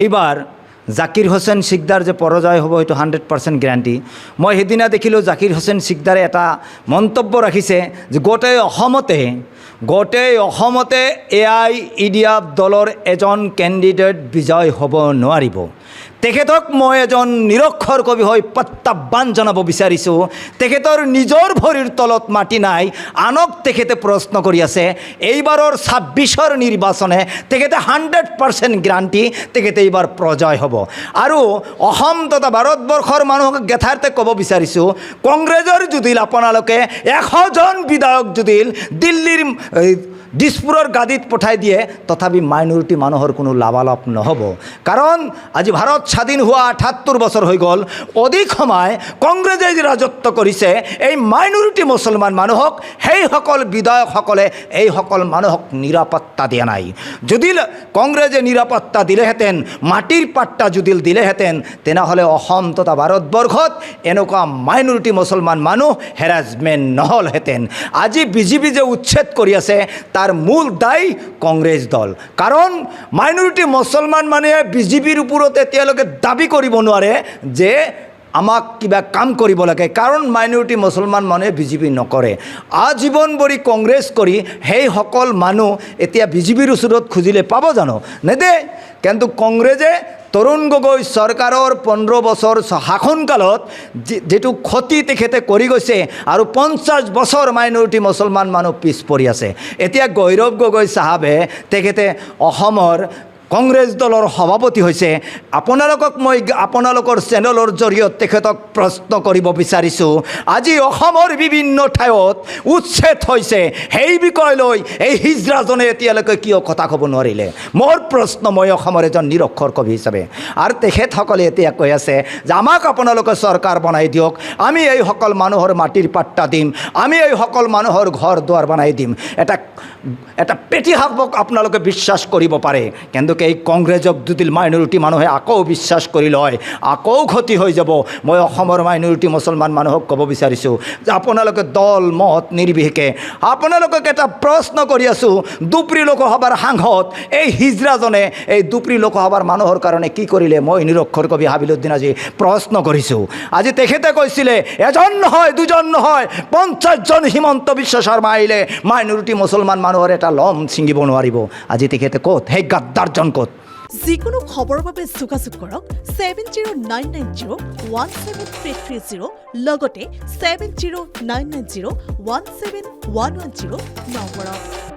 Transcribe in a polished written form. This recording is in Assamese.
এইবাৰ জাকিৰ হোসেন সিকদাৰ যে পৰাজয় হ'ব এইটো 100% গ্যাৰাণ্টি। মই সেইদিনা দেখিলোঁ জাকিৰ হোসেন সিকদাৰে এটা মন্তব্য ৰাখিছে যে গোটেই অসমতে AIEDF দলৰ এজন কেণ্ডিডেট বিজয় হ'ব নোৱাৰিব। তেখেতক মই এজন নিৰক্ষৰ কবি হৈ প্ৰত্যাহ্বান জনাব বিচাৰিছোঁ। তেখেতৰ নিজৰ ভৰিৰ তলত মাটি নাই, আনক তেখেতে প্ৰশ্ন কৰি আছে। এইবাৰৰ 26ৰ নিৰ্বাচনে তেখেতে 100% গ্যাৰাণ্টি তেখেতে এইবাৰ পৰাজয় হ'ব। আৰু অসম তথা ভাৰতবৰ্ষৰ মানুহক যথাৰ্থে ক'ব বিচাৰিছোঁ, কংগ্ৰেছৰ যদি আপোনালোকে 100জন বিধায়ক যদি দিল্লীৰ দিছপুৰৰ গাদীত পঠাই দিয়ে, তথাপি মাইনৰিটি মানুহৰ কোনো লাভালাভ নহ'ব। কাৰণ আজি ভাৰত স্বাধীন হোৱা 78 বছৰ হৈ গ'ল। অধিক সময় কংগ্ৰেছে ৰাজত্ব কৰিছে এই মাইনৰিটি মুছলমান মানুহক। সেইসকল বিধায়কসকলে এইসকল মানুহক নিৰাপত্তা দিয়া নাই। যদি কংগ্ৰেছে নিৰাপত্তা দিলেহেঁতেন, মাটিৰ পাট্টা যদি দিলেহেঁতেন, তেনেহ'লে অসম তথা ভাৰতবৰ্ষত এনেকুৱা মাইনৰিটি মুছলমান মানুহ হেৰাছমেণ্ট নহ'লহেঁতেন। আজি বিজেপি যে উচ্ছেদ কৰি আছে তাৰ মূল দায়ী কংগ্ৰেছ দল। কাৰণ মাইনৰিটি মুছলমান মানুহে বিজেপিৰ ওপৰত এতিয়ালৈকে দাবী কৰিব নোৱাৰে যে আমাক কিবা কাম কৰিব লাগে, কাৰণ মাইনৰিটি মুছলমান মানুহে বিজেপি নকৰে। আজীৱন ভৰি কংগ্ৰেছ কৰি সেইসকল মানুহ এতিয়া বিজেপিৰ ওচৰত খুজিলে পাব জানো? নেদে। কিন্তু কংগ্ৰেছে তৰুণ গগৈ চৰকাৰৰ 15 বছৰ শাসনকালত যেটো ক্ষতি তেখেতে কৰি গৈছে, আৰু 50 বছৰ মাইনৰিটি মুছলমান মানুহ পিছ পৰি আছে। এতিয়া গৈৰৱ গগৈ চাহাবে তেখেতে অসমৰ কংগ্ৰেছ দলৰ সভাপতি হৈছে। আপোনালোকক মই আপোনালোকৰ চেনেলৰ জৰিয়তে তেখেতক প্ৰশ্ন কৰিব বিচাৰিছোঁ, আজি অসমৰ বিভিন্ন ঠাইত উচ্ছেদ হৈছে, সেই বিষয় লৈ এই হিজৰাজনে এতিয়ালৈকে কিয় কথা ক'ব নোৱাৰিলে? মোৰ প্ৰশ্ন, মই অসমৰ এজন নিৰক্ষৰ কবি হিচাপে। আৰু তেখেতসকলে এতিয়া কৈ আছে যে আমাক আপোনালোকে চৰকাৰ বনাই দিয়ক, আমি এইসকল মানুহৰ মাটিৰ পাট্টা দিম, আমি এইসকল মানুহৰ ঘৰ দুৱাৰ বনাই দিম। এটা পেটিসাপক আপোনালোকে বিশ্বাস কৰিব পাৰে, কিন্তু এই কংগ্ৰেছক যদি মাইনৰিটি মানুহে আকৌ বিশ্বাস কৰি লয়, আকৌ ক্ষতি হৈ যাব। মই অসমৰ মাইনৰিটি মুছলমান মানুহক ক'ব বিচাৰিছোঁ যে আপোনালোকে দল মত নিৰ্বিশেষে আপোনালোকক এটা প্ৰশ্ন কৰি আছোঁ, দুপৰী লোকসভাৰ সাংসদ এই হিজৰাজনে এই দুপৰী লোকসভাৰ মানুহৰ কাৰণে কি কৰিলে? মই নিৰক্ষৰ কবি হাবিলুদ্দিন আজি প্ৰশ্ন কৰিছোঁ। আজি তেখেতে কৈছিলে এজন নহয়, দুজন নহয়, 50জন হিমন্ত বিশ্ব শৰ্মা আহিলে মাইনৰিটি মুছলমান মানুহৰ এটা লম ছিঙিব নোৱাৰিব। আজি তেখেতে ক'ত? সেই গাদ্দাৰজন ক'ত? যিকোনো খবৰৰ বাবে যোগাযোগ কৰক 7099017330 লগতে 7099017110 নম্বৰত।